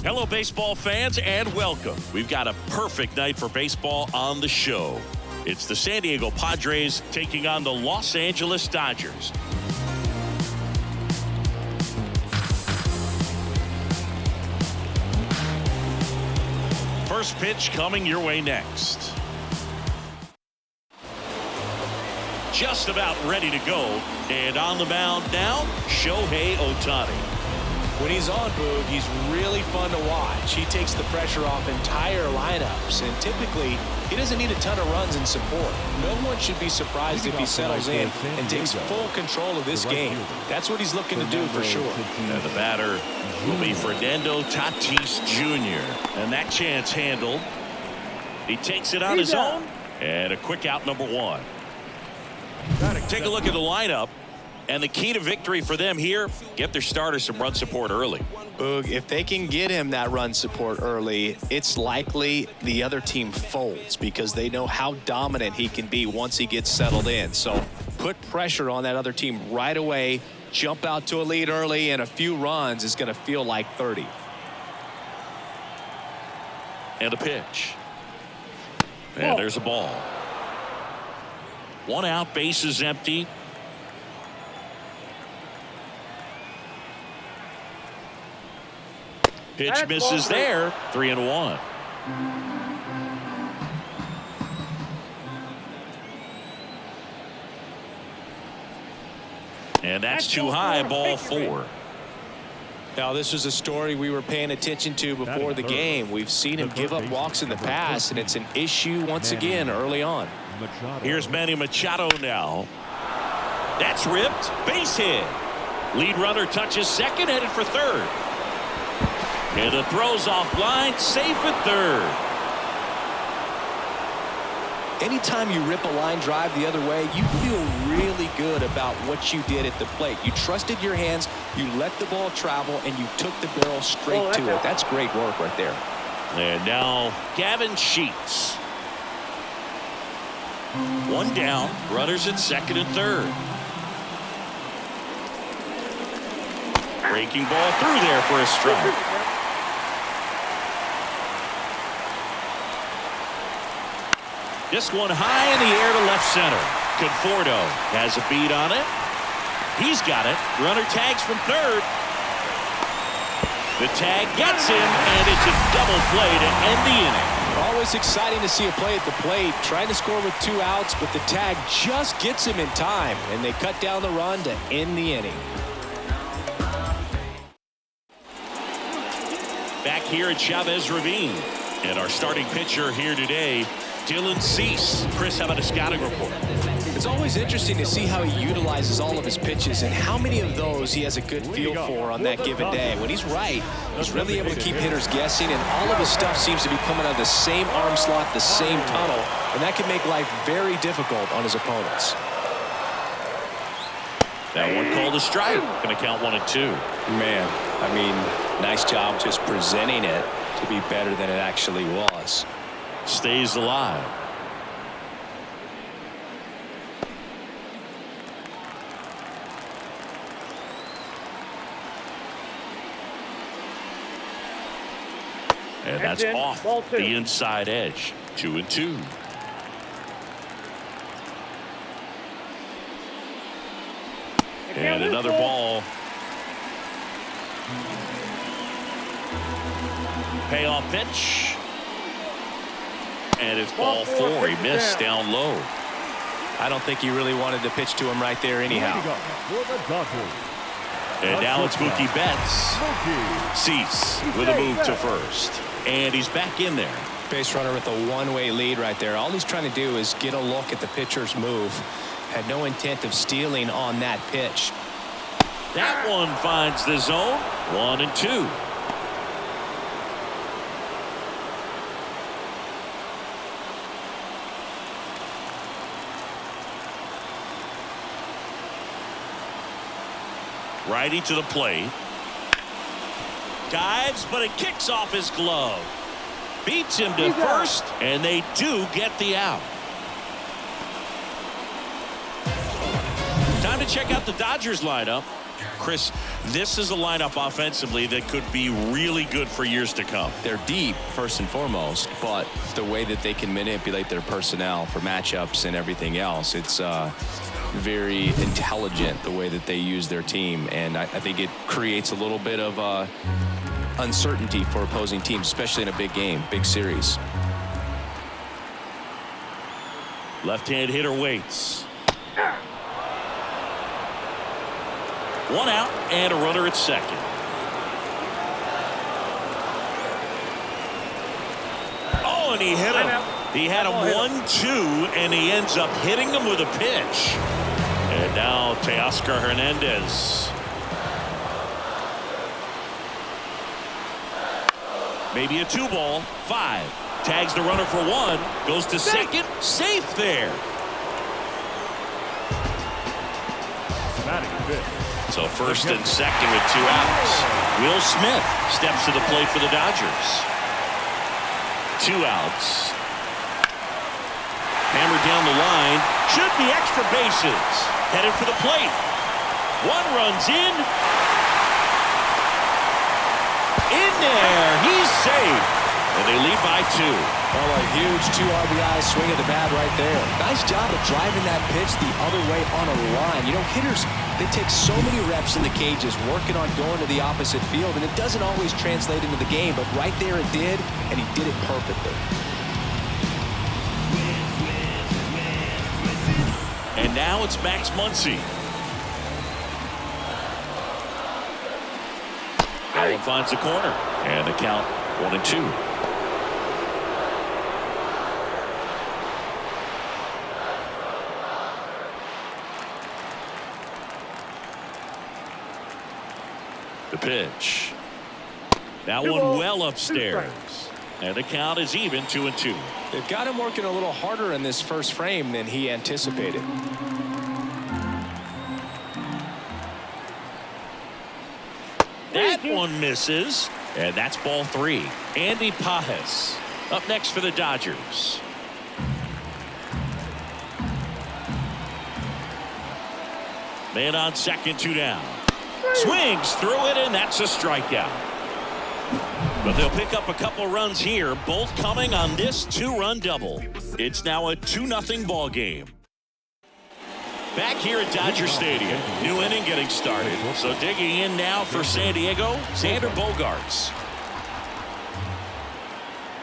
Hello, baseball fans, and welcome. We've got a perfect night for baseball on the show. It's the San Diego Padres taking on the Los Angeles Dodgers. First pitch coming your way next. Just about ready to go, and on the mound now, Shohei Ohtani. When he's on, Boog, he's really fun to watch. He takes the pressure off entire lineups, and typically he doesn't need a ton of runs in support. No one should be surprised if he settles in and takes full control of this game. That's what he's looking to do for sure. And the batter will be Fernando Tatis Jr. And that chance handled. He takes it on his own, and a quick out, number one. Take a look at the lineup. And the key to victory for them here, get their starter some run support early. Boog, if they can get him that run support early, it's likely the other team folds because they know how dominant he can be once he gets settled in. So put pressure on that other team right away, jump out to a lead early, and a few runs is going to feel like 30. And a pitch. And there's a ball. One out, bases empty. Pitch misses there. 3-1. And that's too high. Ball 4. Now, this was a story we were paying attention to before the game. We've seen him give up walks in the past, and it's an issue once again early on. Here's Manny Machado now. That's ripped. Base hit. Lead runner touches second, headed for third. And the throw's offline, safe at third. Anytime you rip a line drive the other way, you feel really good about what you did at the plate. You trusted your hands, you let the ball travel, and you took the barrel straight to it. That's great work right there. And now Gavin Sheets. One down, runners at second and third. Breaking ball through there for a strike. This one high in the air to left center. Conforto has a beat on it. He's got it. Runner tags from third. The tag gets him, and it's a double play to end the inning. Always exciting to see a play at the plate. Trying to score with 2 outs, but the tag just gets him in time, and they cut down the run to end the inning. Back here at Chavez Ravine. And our starting pitcher here today, Dylan Cease. Chris, how about a scouting report? It's always interesting to see how he utilizes all of his pitches and how many of those he has a good feel for on that given day. When he's right, he's really able to keep hitters guessing, and all of his stuff seems to be coming out of the same arm slot, the same tunnel, and that can make life very difficult on his opponents. That one called a strike. Going to count 1-2. Man, I mean, nice job just presenting it to be better than it actually was. Stays alive. And that's off the inside edge. 2-2. And another ball. Payoff pitch. And it's ball 4. He missed down low. I don't think he really wanted to pitch to him right there anyhow. And now it's Mookie Betts. Cease with a move to first. And he's back in there. Base runner with a one-way lead right there. All he's trying to do is get a look at the pitcher's move. Had no intent of stealing on that pitch. That one finds the zone. 1-2. Righty to the plate. Dives, but it kicks off his glove. Beats him to first, and they do get the out. Time to check out the Dodgers lineup. Chris, this is a lineup offensively that could be really good for years to come. They're deep, first and foremost, but the way that they can manipulate their personnel for matchups and everything else, it's very intelligent the way that they use their team. And I think it creates a little bit of uncertainty for opposing teams, especially in a big game, big series. Left-hand hitter waits. One out and a runner at second. Oh, and he hit him. He had him 1-2, and he ends up hitting him with a pitch. And now Teoscar Hernandez. Maybe a 2-ball. 5. Tags the runner for 1. Goes to second. Safe there. So first and second with 2 outs. Will Smith steps to the plate for the Dodgers. 2 outs. Hammered down the line. Should be extra bases. Headed for the plate. 1 runs in. In there. He's safe. And they lead by 2. Well, a huge 2 RBI swing of the bat right there. Nice job of driving that pitch the other way on a line. You know, hitters, they take so many reps in the cages working on going to the opposite field, and it doesn't always translate into the game, but right there it did, and he did it perfectly. And now it's Max Muncy. Allen finds the corner, and the count 1-2. The pitch. That one well upstairs. And the count is even 2-2. They've got him working a little harder in this first frame than he anticipated. That one misses. And that's ball 3. Andy Pages up next for the Dodgers. Man on second, 2 down. Swings through it, and that's a strikeout. But they'll pick up a couple runs here, both coming on this 2-run double. It's now a 2-0 ball game. Back here at Dodger Stadium, new inning getting started. So digging in now for San Diego, Xander Bogaerts.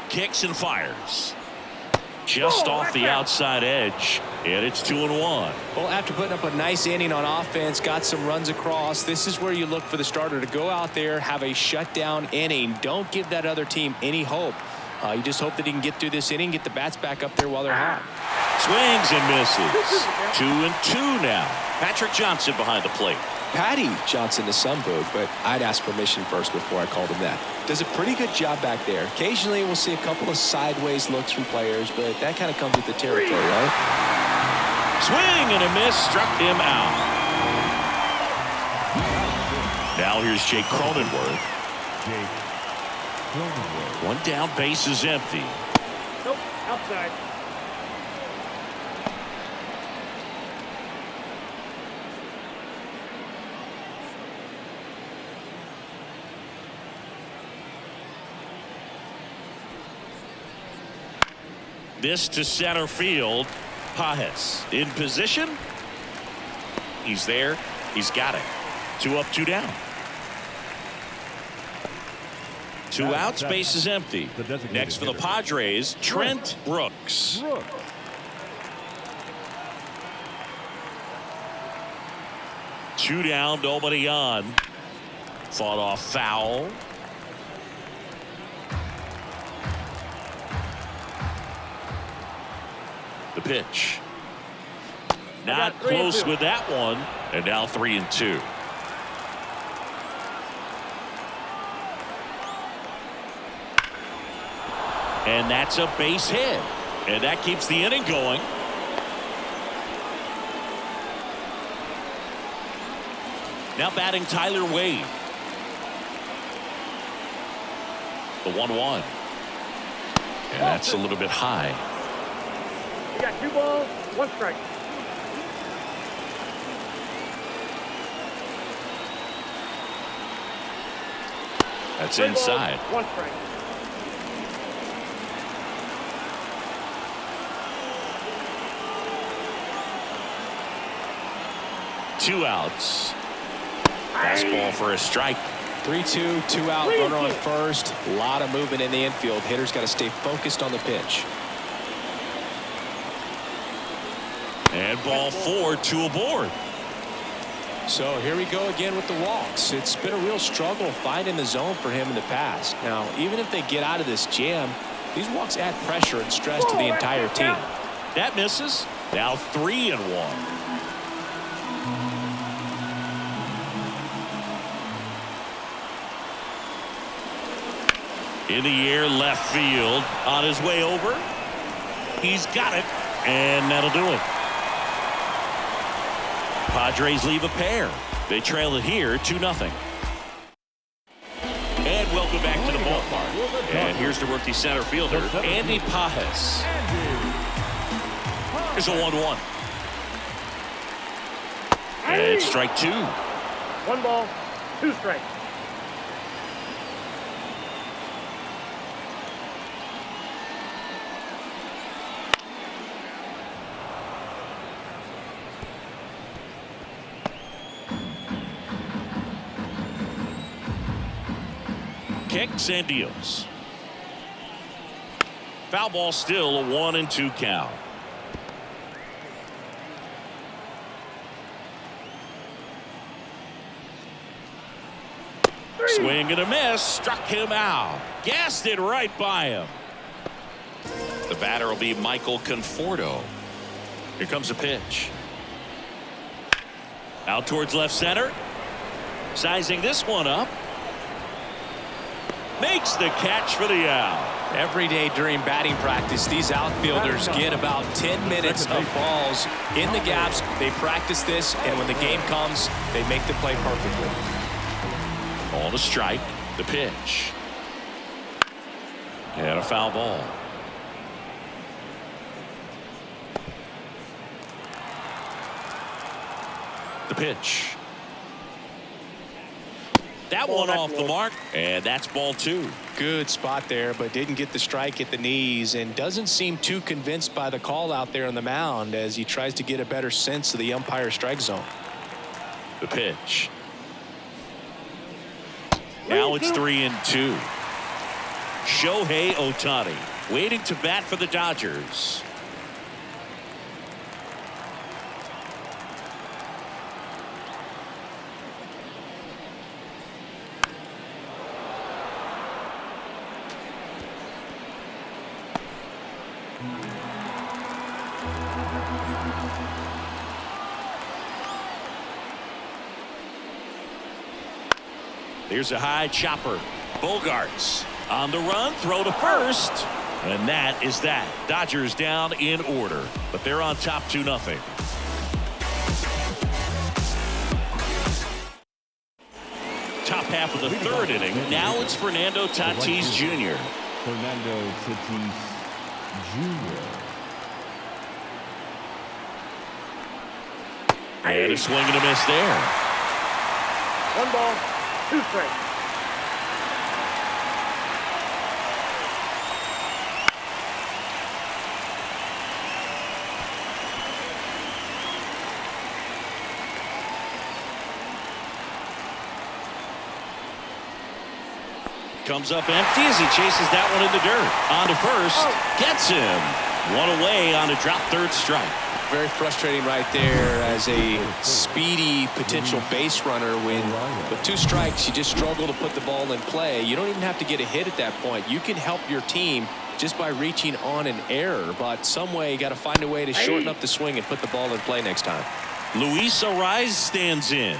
Kicks and fires. Just off the outside edge, and it's 2-1. Well, after putting up a nice inning on offense, got some runs across, this is where you look for the starter to go out there, have a shutdown inning. Don't give that other team any hope. You just hope that he can get through this inning, get the bats back up there while they're hot. Swings and misses. 2-2 now. Patrick Johnson behind the plate. Patty Johnson to some boog, but I'd ask permission first before I called him that. Does a pretty good job back there. Occasionally we'll see a couple of sideways looks from players, but that kind of comes with the territory, right? Swing and a miss, struck him out. Now here's Jake Cronenworth. One down, base is empty. Nope, outside. This to center field. Pages in position. He's there. He's got it. 2 up, 2 down. 2 outs, base is empty. Next for the Padres, Trent Brooks. 2 down, nobody on. Fought off foul. The pitch. Not close with that one. And now 3-2. And that's a base hit. And that keeps the inning going. Now batting Tyler Wade. The 1-1. And that's a little bit high. You got 2 balls, 1 strike. That's 3 balls, inside. 1 strike. Two outs. Fastball for a strike. 3-2, 2 out, runner on first. A lot of movement in the infield. Hitter's got to stay focused on the pitch. And ball 4, 2 aboard. So here we go again with the walks. It's been a real struggle finding the zone for him in the past. Now, even if they get out of this jam, these walks add pressure and stress to the entire team. That misses. Now 3-1. In the air, left field. On his way over. He's got it. And that'll do it. Padres leave a pair. They trail it here 2-0. And welcome back to the ballpark. And here's the rookie center fielder, Andy Pajes. Here's a 1-1. And strike 2. 1 ball, 2 strikes. Kicks and deals. Foul ball, still a 1-2 count. Swing and a miss. Struck him out. Gassed it right by him. The batter will be Michael Conforto. Here comes a pitch. Out towards left center. Sizing this one up. Makes the catch for the out. Every day during batting practice, these outfielders get about 10 minutes of balls in the gaps. They practice this, and when the game comes, they make the play perfectly. On a strike, the pitch. And a foul ball. The pitch. That one off the mark, and that's ball 2. Good spot there, but didn't get the strike at the knees and doesn't seem too convinced by the call out there on the mound as he tries to get a better sense of the umpire strike zone. The pitch. Now it's 3-2. Shohei Ohtani waiting to bat for the Dodgers. Here's a high chopper. Bogarts on the run, throw to first. And that is that. Dodgers down in order, but they're on top 2-0. Top half of the third inning. Now it's Fernando Tatis Jr. Fernando Tatis Jr. And a swing and a miss there. 1 ball, 2 strikes. Comes up empty as he chases that one in the dirt. On to first. Gets him. One away on a drop third strike. Very frustrating right there as a speedy potential base runner when with 2 strikes you just struggle to put the ball in play. You don't even have to get a hit at that point. You can help your team just by reaching on an error, but some way you got to find a way to shorten up the swing and put the ball in play next time. Luis Arraez stands in.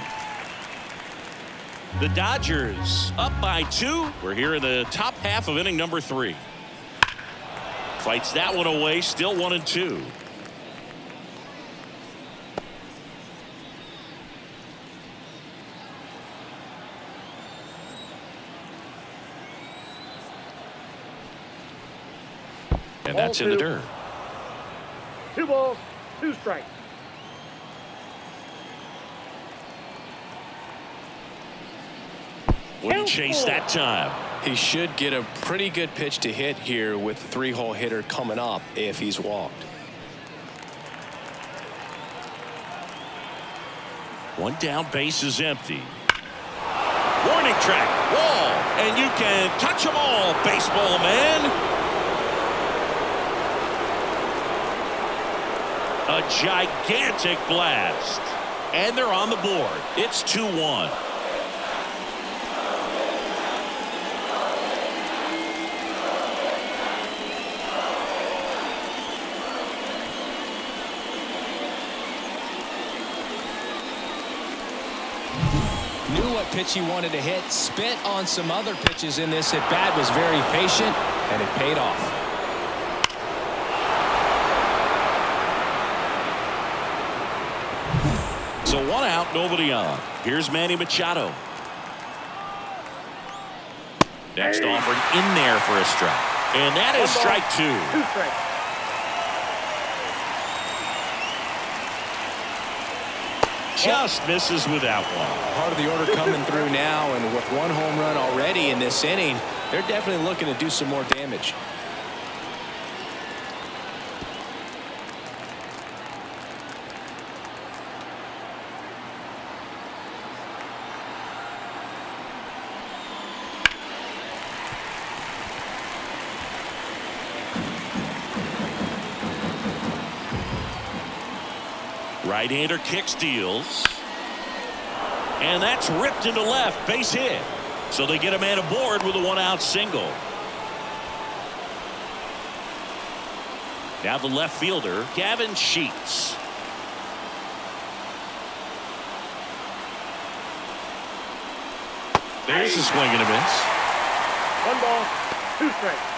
The Dodgers up by 2. We're here in the top half of inning number 3. Fights that one away, still 1-2. And that's in the dirt. 2 balls, 2 strikes. Wouldn't chase that time. He should get a pretty good pitch to hit here with the 3-hole hitter coming up if he's walked. One down, base is empty. Warning track, wall, and you can touch them all, baseball man. A gigantic blast. And they're on the board. It's 2-1. Knew what pitch he wanted to hit, spit on some other pitches in this at bat, was very patient, and it paid off. So 1 out, nobody on. Here's Manny Machado. Next offering in there for a strike. And that is strike 2. 2 strikes. Just misses with that one. Part of the order coming through now, and with 1 home run already in this inning, they're definitely looking to do some more damage. Right-hander kicks, deals. And that's ripped into left, base hit. So they get a man aboard with a 1-out single. Now the left fielder, Gavin Sheets. There's a swing and a miss. 1 ball, 2 strikes.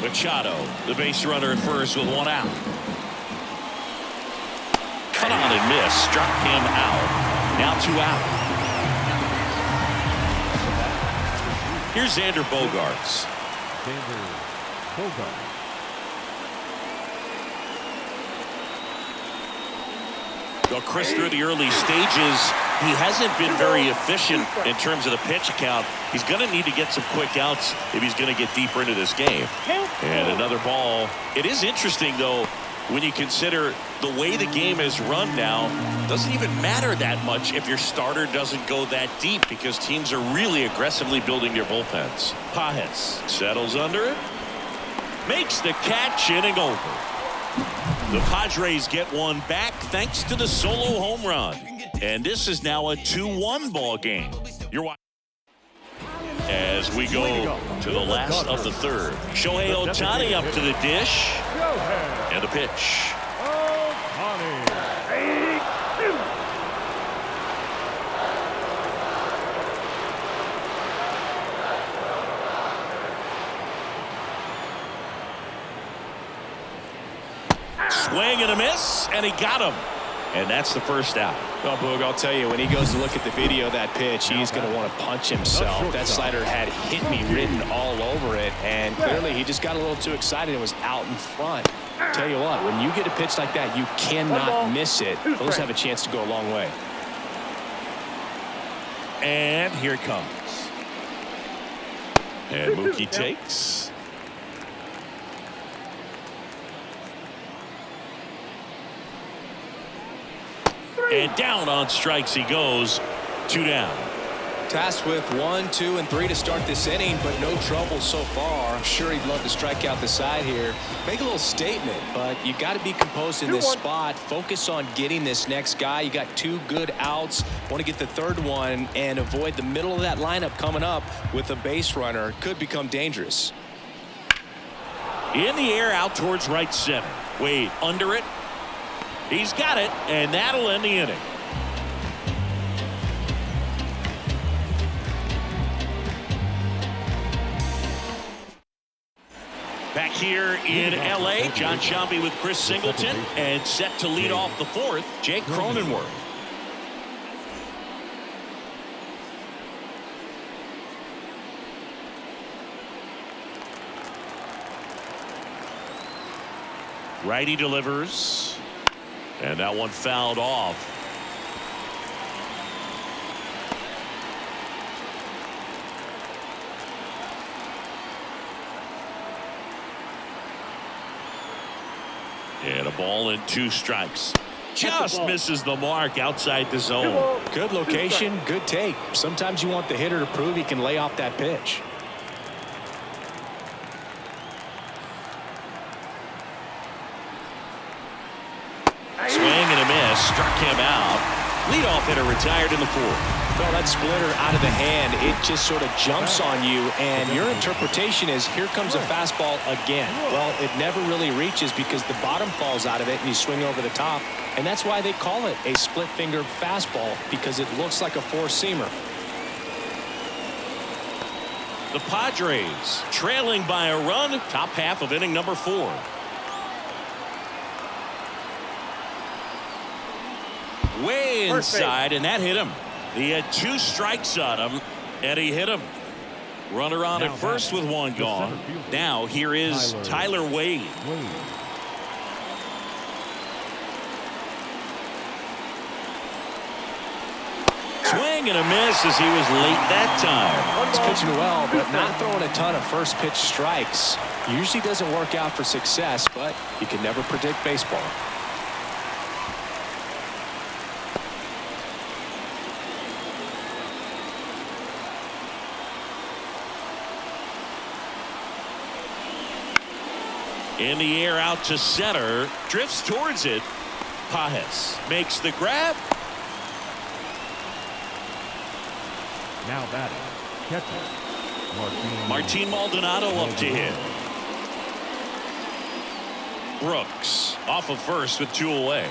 Machado, the base runner at first with 1 out. Cut on and miss, struck him out. Now 2 out. Here's Xander Bogaerts. Xander Bogaerts. Well, Chris, through the early stages, he hasn't been very efficient in terms of the pitch count. He's going to need to get some quick outs if he's going to get deeper into this game. And another ball. It is interesting, though, when you consider the way the game is run now. Doesn't even matter that much if your starter doesn't go that deep, because teams are really aggressively building their bullpens. Pajes settles under it. Makes the catch, inning over. The Padres get one back thanks to the solo home run. And this is now a 2-1 ball game. You're watching as we go to the last of the third. Shohei Ohtani up to the dish. And the pitch. Swing and a miss, and he got him. And that's the first out. Well, Boog, I'll tell you, when he goes to look at the video of that pitch, he's going to want to punch himself. That slider had hit me written all over it, and clearly he just got a little too excited and was out in front. Tell you what, when you get a pitch like that, you cannot miss it. Those have a chance to go a long way. And here it comes. And Mookie takes. And down on strikes he goes. 2 down. Tasked with 1, 2, and 3 to start this inning, but no trouble so far. I'm sure he'd love to strike out the side here. Make a little statement, but you got to be composed in this spot. Focus on getting this next guy. You got 2 good outs. Want to get the 3rd one and avoid the middle of that lineup coming up with a base runner. Could become dangerous. In the air, out towards right center. Wade under it. He's got it, and that'll end the inning. Back here in L.A., John Shelby with Chris Singleton, and set to lead off the 4th, Jake Cronenworth. Righty delivers. And that one fouled off. And a ball and 2 strikes. Just misses the mark outside the zone. Good location, good take. Sometimes you want the hitter to prove he can lay off that pitch. Swing and a miss. Struck him out. Leadoff hitter retired in the 4th. Well, that splitter out of the hand, it just sort of jumps on you, and your interpretation is here comes a fastball again. Well, it never really reaches because the bottom falls out of it and you swing over the top, and that's why they call it a split finger fastball, because it looks like a four-seamer. The Padres trailing by a run, top half of inning number 4. Way inside, and that hit him. He had 2 strikes on him, and he hit him. Runner on at first with 1 gone. Now here is Tyler Wade. Swing and a miss as he was late that time. He's pitching well, but not throwing a ton of first pitch strikes. Usually doesn't work out for success, but you can never predict baseball. In the air out to center. Drifts towards it. Pajes makes the grab. Now batting, catcher, Martin Maldonado up to hit. Brooks off of first with 2 away.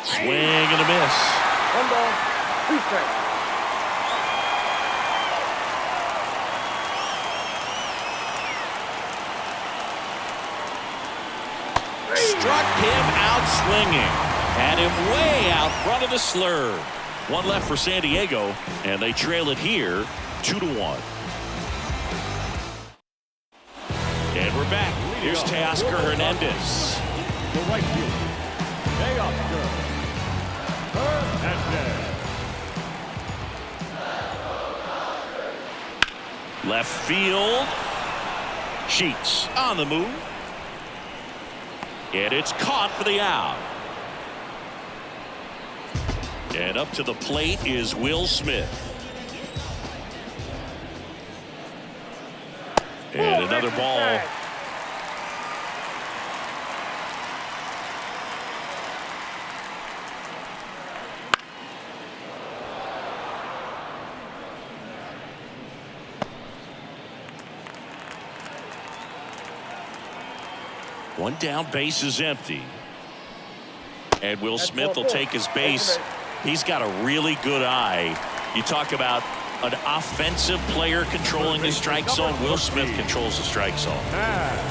Swing and a miss. 1 ball, 2 strikes. Struck him out swinging. Had him way out front of the slur. 1 left for San Diego, and they trail it here 2-1. And we're back. Here's Teoscar Hernandez. the right fielder, Teoscar Hernandez. Left field. Sheets on the move. And it's caught for the out. And up to the plate is Will Smith. And another ball. One down, base is empty. And Will Smith will take his base. He's got a really good eye. You talk about an offensive player controlling the strike zone. Will Smith controls the strike zone.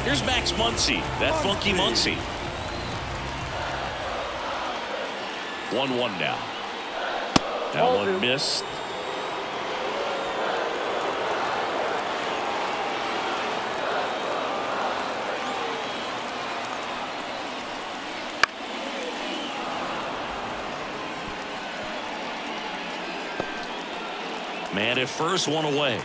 Here's Max Muncy, that funky Muncy. 1-1 now. That one missed. Man at first, one away.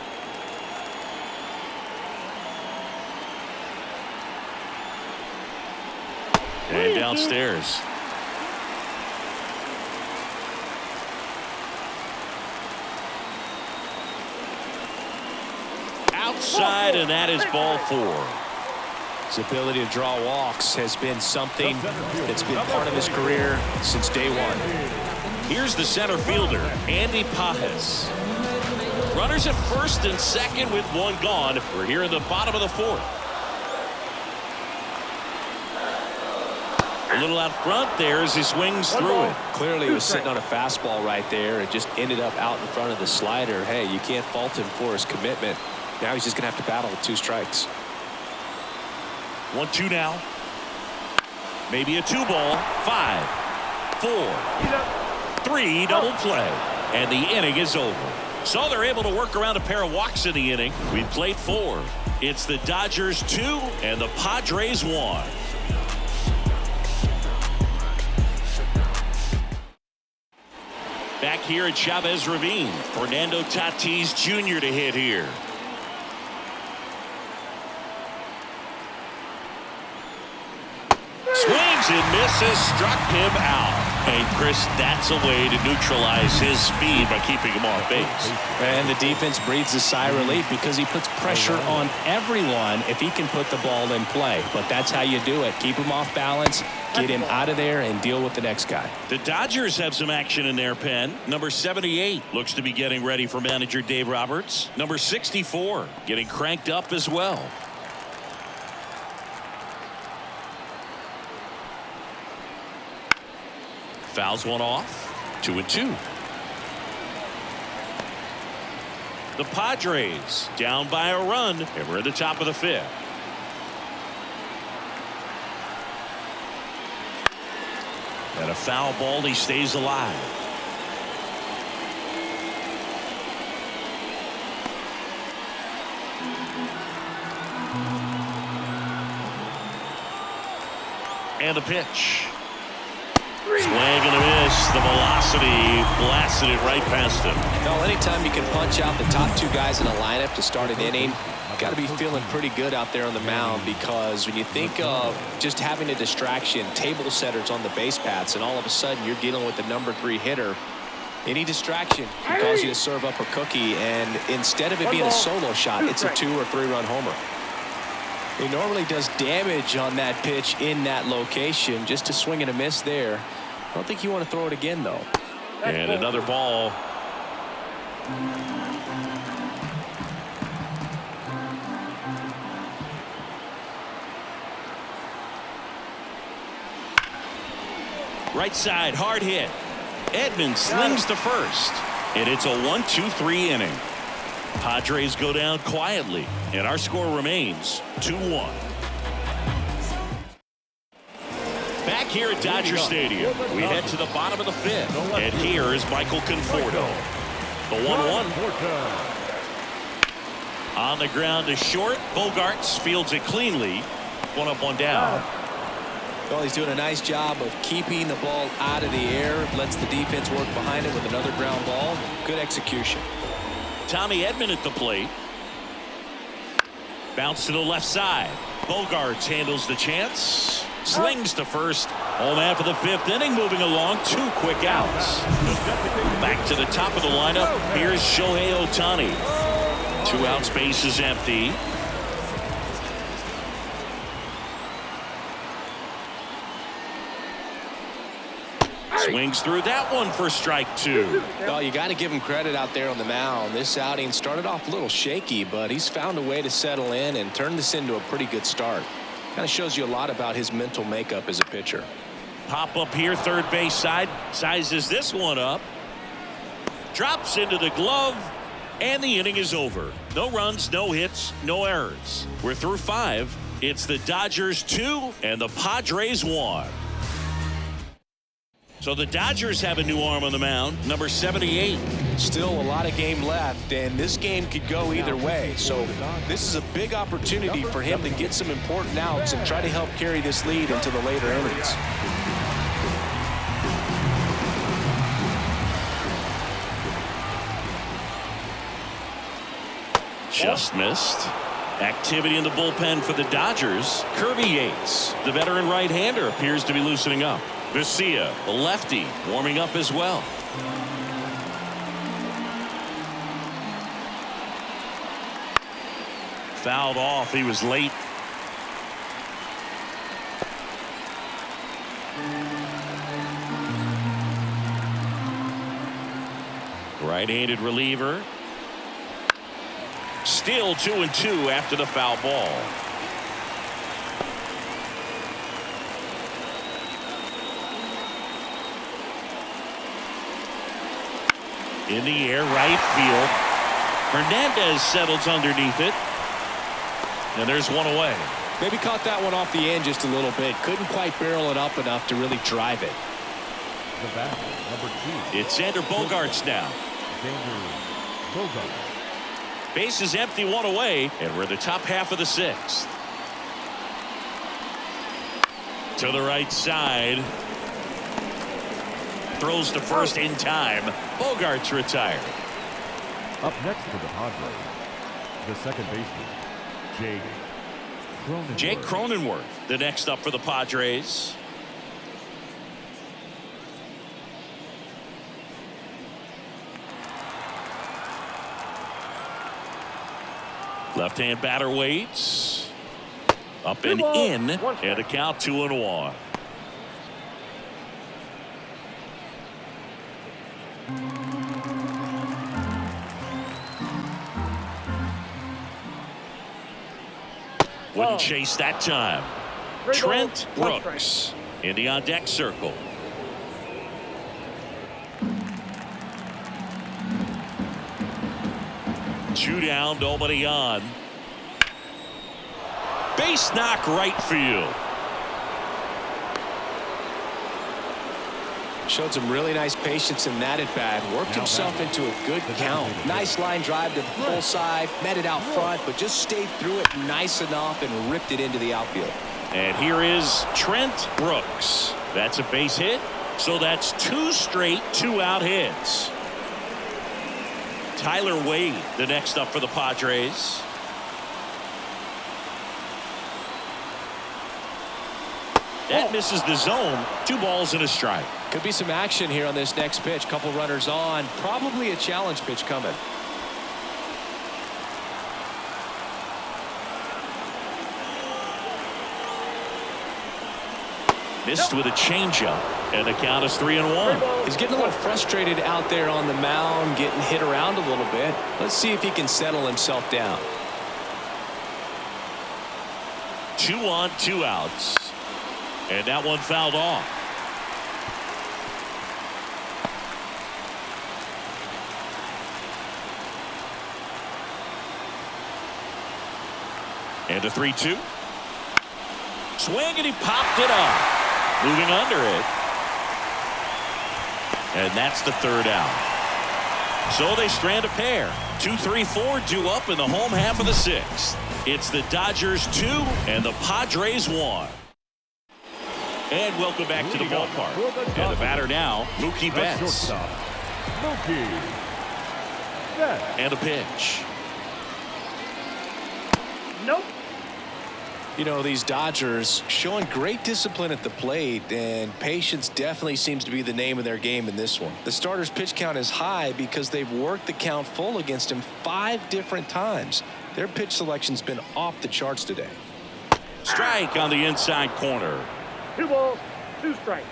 And downstairs. Outside, and that is ball 4. His ability to draw walks has been something that's been part of his career since day one. Here's the center fielder, Andy Pajes. Runners at first and second with one gone. We're here in the bottom of the 4th. A little out front there as he swings through it. Clearly he was sitting on a fastball right there and just ended up out in front of the slider. Hey, you can't fault him for his commitment. Now he's just going to have to battle with 2 strikes. 1-2 now. Maybe a 2-ball. 5, 4, 3, double play. And the inning is over. So they're able to work around a pair of walks in the inning. We played 4. It's the Dodgers 2 and the Padres 1. Back here at Chavez Ravine, Fernando Tatis Jr. to hit here. Swings and misses, struck him out. And Chris, that's a way to neutralize his speed by keeping him off base. And the defense breathes a sigh of relief because he puts pressure on everyone if he can put the ball in play. But that's how you do it. Keep him off balance, get him out of there, and deal with the next guy. The Dodgers have some action in their pen. Number 78 looks to be getting ready for manager Dave Roberts. Number 64 getting cranked up as well. Fouls one off. 2-2. The Padres down by a run, and we're at the top of the 5th. And a foul ball, he stays alive. And a pitch. Swing and a miss. The velocity blasted it right past him. Well, anytime you can punch out the top two guys in a lineup to start an inning, got to be feeling pretty good out there on the mound, because when you think of just having a distraction, table setters on the base paths, and all of a sudden you're dealing with the number 3 hitter, any distraction can cause you to serve up a cookie, and instead of it being a solo shot, it's a 2 or 3 run homer. He normally does damage on that pitch in that location. Just a swing and a miss there. I don't think you want to throw it again, though. And another ball. Right side, hard hit. Edmonds slings to first. And it's a 1-2-3 inning. Padres go down quietly, and our score remains 2-1. Back here at Dodger Stadium, we head to the bottom of the 5th, and here is Michael Conforto. The 1-1. On the ground to short. Bogarts fields it cleanly. 1 up, 1 down. Well, he's doing a nice job of keeping the ball out of the air. Lets the defense work behind it with another ground ball. Good execution. Tommy Edman at the plate. Bounce to the left side. Bogarts handles the chance. Slings to first. Home after the 5th inning, moving along. 2 quick outs. Back to the top of the lineup. Here's Shohei Ohtani. 2 outs, base is empty. Swings through that one for strike 2. Well, you got to give him credit out there on the mound. This outing started off a little shaky, but he's found a way to settle in and turn this into a pretty good start. Kind of shows you a lot about his mental makeup as a pitcher. Pop up here, third base side. Sizes this one up. Drops into the glove, and the inning is over. No runs, no hits, no errors. We're through 5. It's the Dodgers 2 and the Padres 1. So the Dodgers have a new arm on the mound, number 78. Still a lot of game left, and this game could go either way. So this is a big opportunity for him to get some important outs and try to help carry this lead into the later innings. Just missed. Activity in the bullpen for the Dodgers. Kirby Yates, the veteran right-hander, appears to be loosening up. Garcia, the lefty, warming up as well. Fouled off. He was late. Right-handed reliever. Still 2-2 after the foul ball. In the air, right field. Hernandez settles underneath it. And there's one away. Maybe caught that one off the end just a little bit. Couldn't quite barrel it up enough to really drive it. The batter, number 2. It's Xander Bogarts now. Xander Bogarts. Base is empty, one away, and we're in the top half of the sixth. To the right side. Throws to first in time. Bogart's retired. Up next for the Padres, the second baseman, Jake Cronenworth, the next up for the Padres. Left-hand batter waits. Up and in, and a count 2-1. Wouldn't chase that time. Trent Brooks in the on-deck circle. Two down, nobody on. Base knock right field. Showed some really nice patience in that at bat. Worked himself into a good count. Nice line drive to the full side. Met it out front, but just stayed through it nice enough and ripped it into the outfield. And here is Trent Brooks. That's a base hit. So that's two straight two-out hits. Tyler Wade, the next up for the Padres. That misses the zone. 2 balls and a strike. Could be some action here on this next pitch. Couple runners on. Probably a challenge pitch coming. Missed with a changeup, and the count is 3-1. He's getting a little frustrated out there on the mound, getting hit around a little bit. Let's see if he can settle himself down. 2 on, 2 outs. And that one fouled off. And a 3-2. Swing, and he popped it up. Moving under it. And that's the 3rd out. So they strand a pair. 2, 3, 4 due up in the home half of the 6th. It's the Dodgers 2 and the Padres 1. And welcome back to the ballpark. And the batter now, Mookie Betts. And a pitch. Nope. You know, these Dodgers showing great discipline at the plate, and patience definitely seems to be the name of their game in this one. The starter's pitch count is high because they've worked the count full against him 5 different times. Their pitch selection's been off the charts today. Strike on the inside corner. 2 balls, 2 strikes.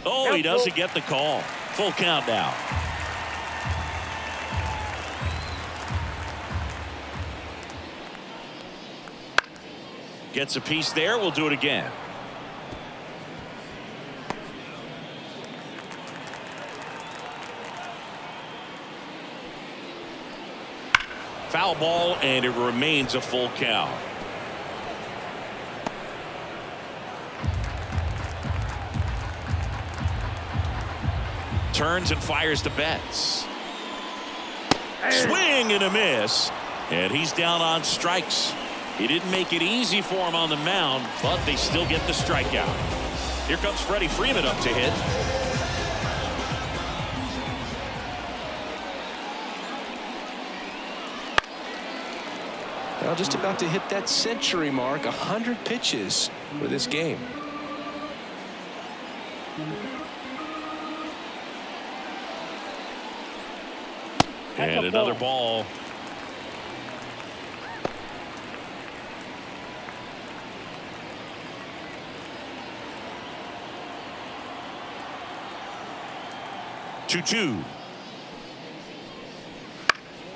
Oh, he doesn't get the call. Full count now. Gets a piece there. We'll do it again. Foul ball, and it remains a full count. Turns and fires to Betts. Swing and a miss. And he's down on strikes. He didn't make it easy for him on the mound, but they still get the strikeout. Here comes Freddie Freeman up to hit. Well, just about to hit that century mark. 100 pitches for this game. And another ball. Two.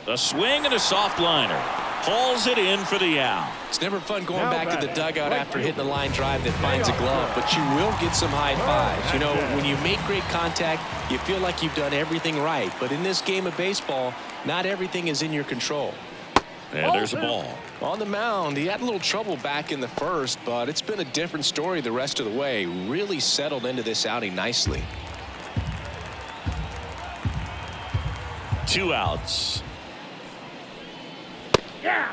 A swing and a soft liner. Hauls it in for the out. It's never fun going back to the dugout after hitting a line drive that finds a glove, but you will get some high fives. You know, when you make great contact, you feel like you've done everything right. But in this game of baseball, not everything is in your control. And there's a ball. On the mound, he had a little trouble back in the first, but it's been a different story the rest of the way. Really settled into this outing nicely. 2 outs. Yeah.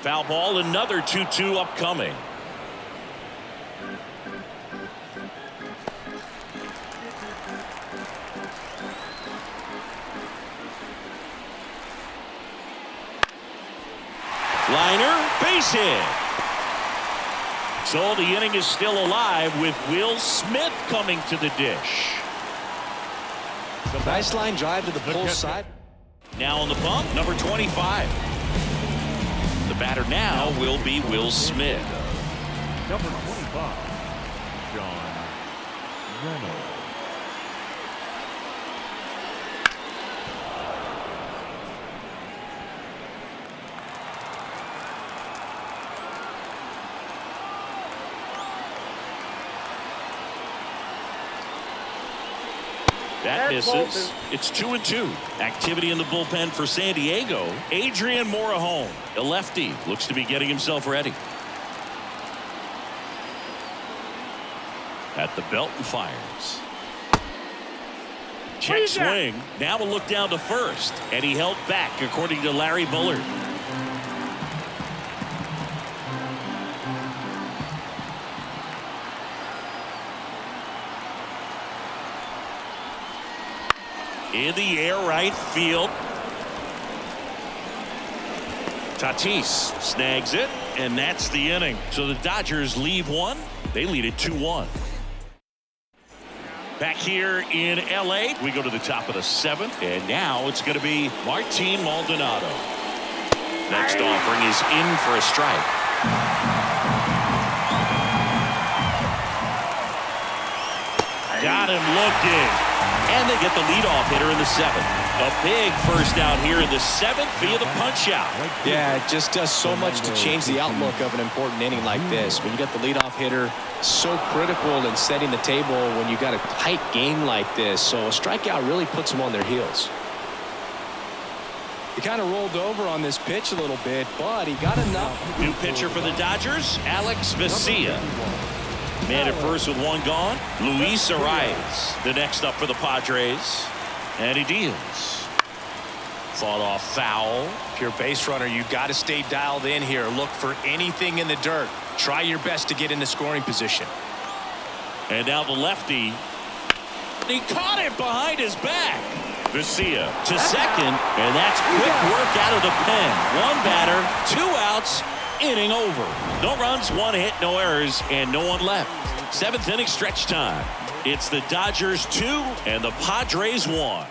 Foul ball, another 2-2 upcoming. Liner, base hit. So the inning is still alive with Will Smith coming to the dish. Nice line drive to the pull side. Now on the bump, number 25. The batter now will be Will Smith. Number 25, John Reynolds. That misses. It's 2-2. Activity in the bullpen for San Diego. Adrian Morejon, a lefty, looks to be getting himself ready. At the belt and fires. Check swing. Now a look down to first. And he held back, according to Larry Bullard. In the air, right field. Tatis snags it, and that's the inning. So the Dodgers leave one. They lead it 2-1. Back here in L.A., we go to the top of the 7th, and now it's going to be Martin Maldonado. Next offering is in for a strike. Got him looking. And they get the leadoff hitter in the 7th. A big first out here in the 7th via the punch out. Yeah, it just does so much to change the outlook of an important inning like this. When you got the leadoff hitter, so critical in setting the table when you got a tight game like this. So a strikeout really puts them on their heels. He kind of rolled over on this pitch a little bit, but he got enough. New pitcher for the Dodgers, Alex Vesia. Man at first with one gone. Luis Arias, the next up for the Padres. And he deals. Fought off foul. If you're a base runner, you got to stay dialed in here. Look for anything in the dirt. Try your best to get into scoring position. And now the lefty. He caught it behind his back. Vesia to second, and that's quick work out of the pen. One batter, 2 outs. Inning over. No runs, 1 hit, no errors, and no one left. 7th inning stretch time. It's the Dodgers 2 and the Padres 1.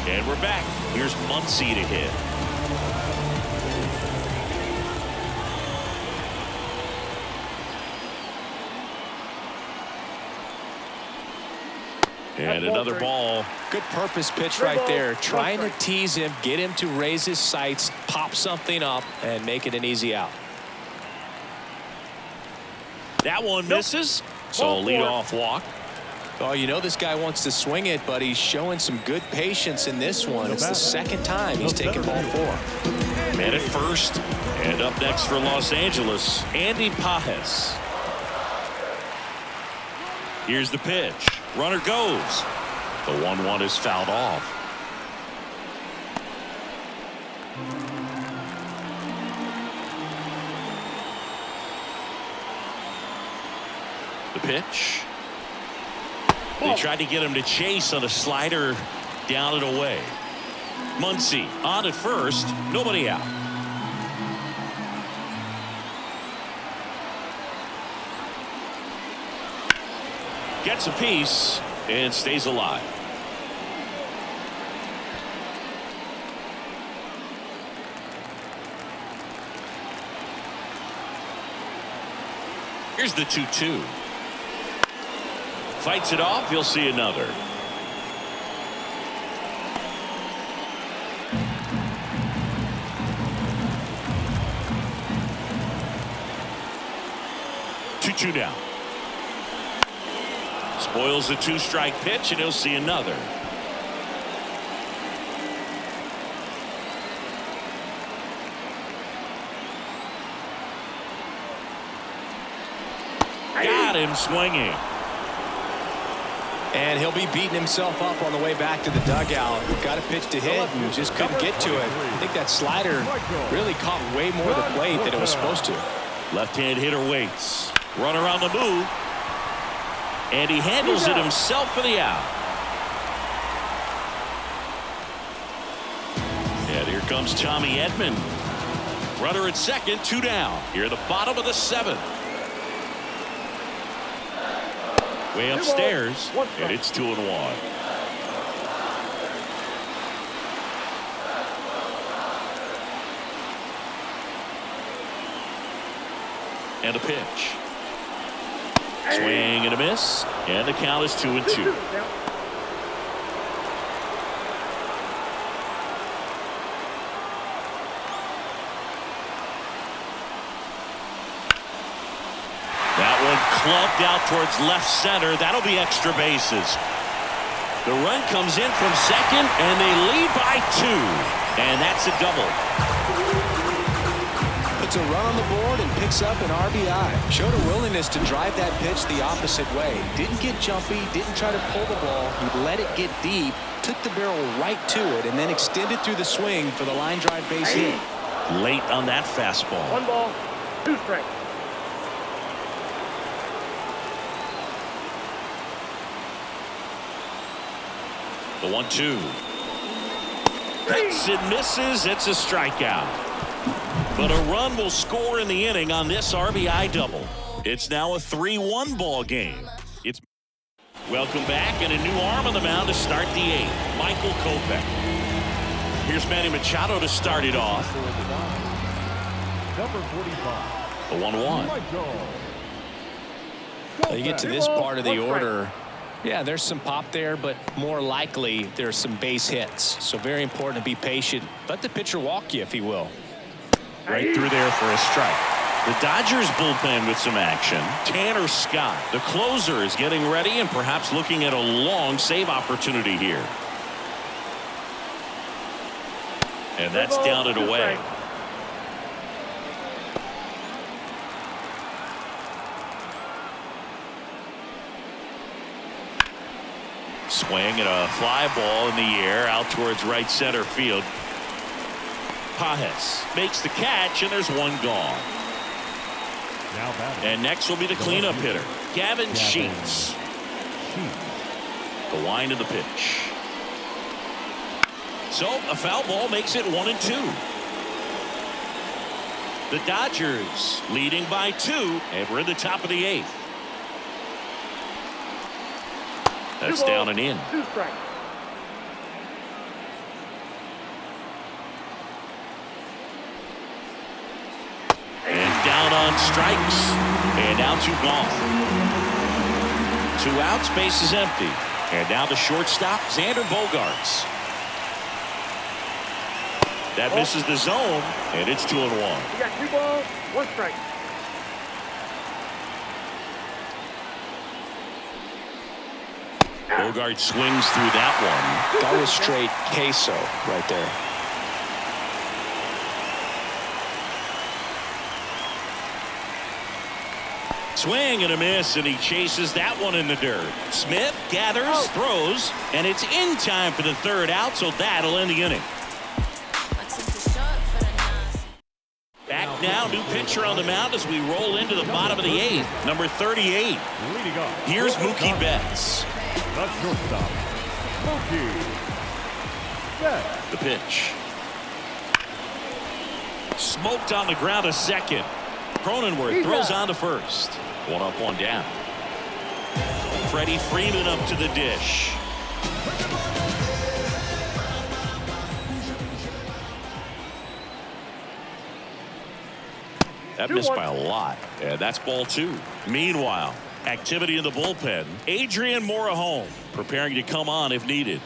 And we're back. Here's Muncy to hit. And another ball. Good purpose pitch right there. Trying to tease him, get him to raise his sights, pop something up, and make it an easy out. That one misses. So a leadoff walk. Oh, you know this guy wants to swing it, but he's showing some good patience in this one. It's the 2nd time he's taken ball 4. Man at first. And up next for Los Angeles, Andy Pages. Here's the pitch. Runner goes. The 1-1 is fouled off. The pitch. They tried to get him to chase on a slider down and away. Muncy on at first. Nobody out. Gets a piece and stays alive. Here's the 2-2. Fights it off. You'll see another. 2 down. Spoils the 2-strike pitch, and he'll see another. Got him swinging. And he'll be beating himself up on the way back to the dugout. Got a pitch to hit and just couldn't get to it. I think that slider really caught way more of the plate than it was supposed to. Left-hand hitter waits. Runner on the move. And he handles it himself for the out. And here comes Tommy Edman. Runner at second, 2 down. Here at the bottom of the 7th. Way upstairs, and it's 2-1. And a pitch. Swing and a miss, and the count is 2-2. Clubbed out towards left center. That'll be extra bases. The run comes in from second, and they lead by 2. And that's a double. Puts a run on the board and picks up an RBI. Showed a willingness to drive that pitch the opposite way. Didn't get jumpy, didn't try to pull the ball. He let it get deep, took the barrel right to it, and then extended through the swing for the line drive base hit. Late on that fastball. 1 ball, 2 strikes. The 1-2. Hits and misses. It's a strikeout. But a run will score in the inning on this RBI double. It's now a 3-1 ball game. It's welcome back, and a new arm on the mound to start the 8th. Michael Kopech. Here's Manny Machado to start it off. Number 45. The 1-1. You get to this part of the order. Yeah, there's some pop there, but more likely there's some base hits. So very important to be patient. Let the pitcher walk you if he will. Right through there for a strike. The Dodgers bullpen with some action. Tanner Scott, the closer, is getting ready and perhaps looking at a long save opportunity here. And that's down and away. Swing and a fly ball in the air out towards right center field. Pajes makes the catch, and there's one gone. And next will be the cleanup hitter, Gavin Sheets. The wind of the pitch. So a foul ball makes it 1-2. The Dodgers leading by 2, and we're in the top of the 8th. That's down and in. 2 strikes. And down on strikes. And now 2 gone. 2 outs, base is empty. And now the shortstop, Xander Bogaerts. That misses the zone, and it's 2-1. You got 2 balls, 1 strike. Bogaerts swings through that one. That was straight queso right there. Swing and a miss, and he chases that one in the dirt. Smith gathers, throws, and it's in time for the 3rd out, so that'll end the inning. Back now, new pitcher on the mound as we roll into the bottom of the 8th. Number 38. Leading off. Here's Mookie Betts. The shortstop, Mookie Betts. The pitch. Smoked on the ground to second. Cronenworth throws on to first. 1 up, 1 down. Freddie Freeman up to the dish. That missed by a lot. Yeah, that's ball 2. Meanwhile, activity in the bullpen. Adrian Morejon preparing to come on if needed.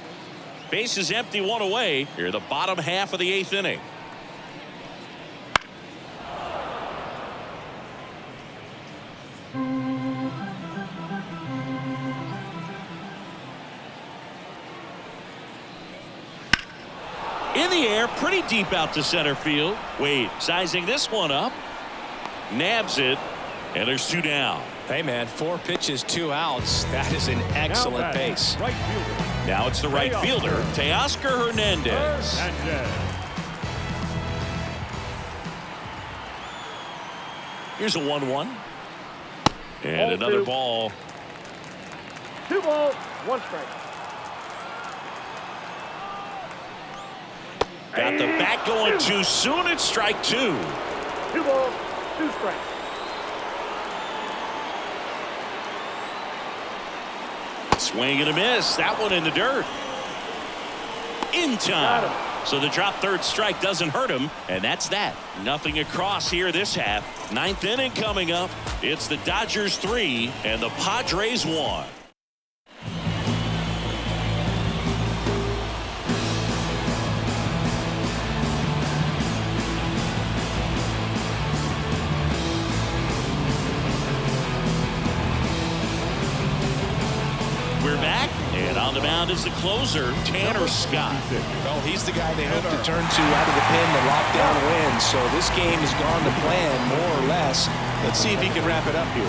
Base is empty, 1 away. Here the bottom half of the 8th inning. In the air, pretty deep out to center field. Wade sizing this one up. Nabs it, and there's 2 down. Hey, man, 4 pitches, 2 outs. That is an excellent base. Right fielder. Now it's the right fielder, Teoscar Hernandez. Here's a 1-1. And another ball. 2 balls, 1 strike. Got the bat going too soon. It's strike 2. 2 balls, 2 strikes. Swing and a miss. That one in the dirt. In time. So the drop third strike doesn't hurt him. And that's that. Nothing across here this half. 9th inning coming up. It's the Dodgers 3 and the Padres 1. We're back, and on the mound is the closer, Tanner Scott. Well, he's the guy they hope to turn to out of the pen to lock down wins. So this game has gone to plan, more or less. Let's see if he can wrap it up here.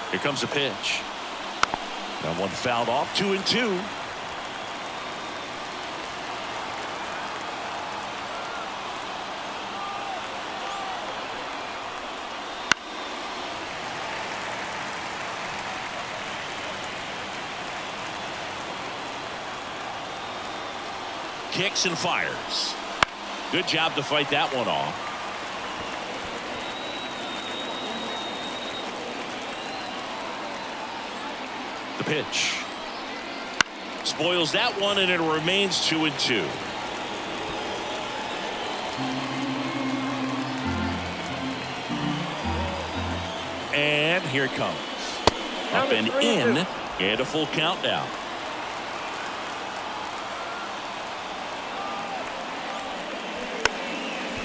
Here comes a pitch. That one fouled off, 2-2. Kicks and fires. Good job to fight that one off. The pitch. Spoils that one, and it remains 2-2. And here it comes. Up and in, and a full countdown.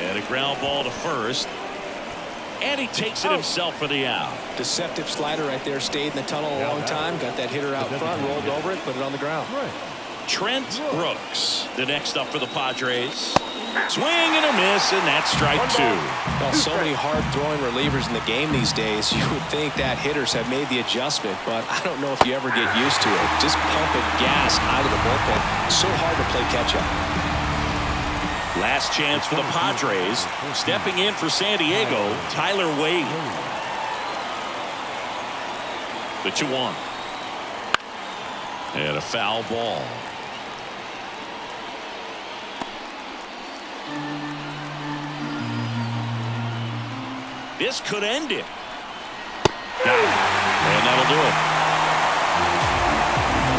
And a ground ball to first. And he takes it himself for the out. Deceptive slider right there. Stayed in the tunnel a long time. Got that hitter out front. Rolled over it. Put it on the ground. Trent Brooks, the next up for the Padres. Swing and a miss, and that's strike 2. Well, so many hard-throwing relievers in the game these days. You would think that hitters have made the adjustment, but I don't know if you ever get used to it. Just pumping gas out of the bullpen. So hard to play catch-up. Last chance for the Padres. Stepping in for San Diego, Tyler Wade. The 2-1. And a foul ball. This could end it. And that'll do it.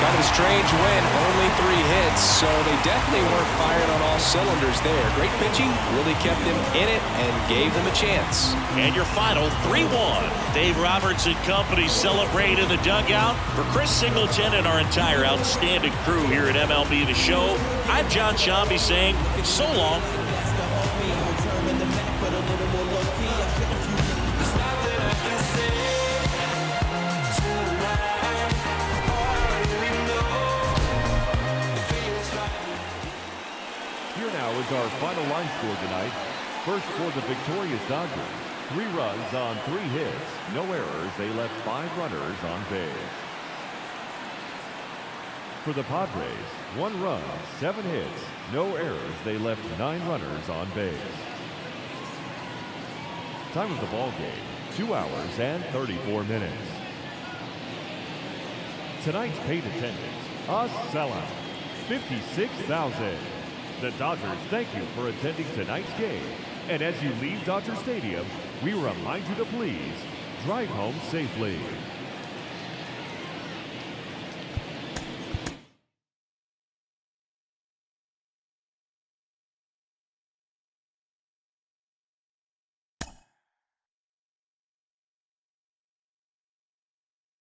Kind of a strange win, only 3 hits, so they definitely weren't firing on all cylinders there. Great pitching, really kept them in it and gave them a chance. And your final 3-1. Dave Roberts and company celebrate in the dugout. For Chris Singleton and our entire outstanding crew here at MLB The Show, I'm John Shambi saying so long. Is our final line score tonight. First for the victorious Dodgers. 3 runs on 3 hits. No errors. They left 5 runners on base. For the Padres, 1 run, 7 hits. No errors. They left 9 runners on base. Time of the ball game, 2 hours and 34 minutes. Tonight's paid attendance, a sellout, 56,000. The Dodgers thank you for attending tonight's game. And as you leave Dodger Stadium, we remind you to please drive home safely.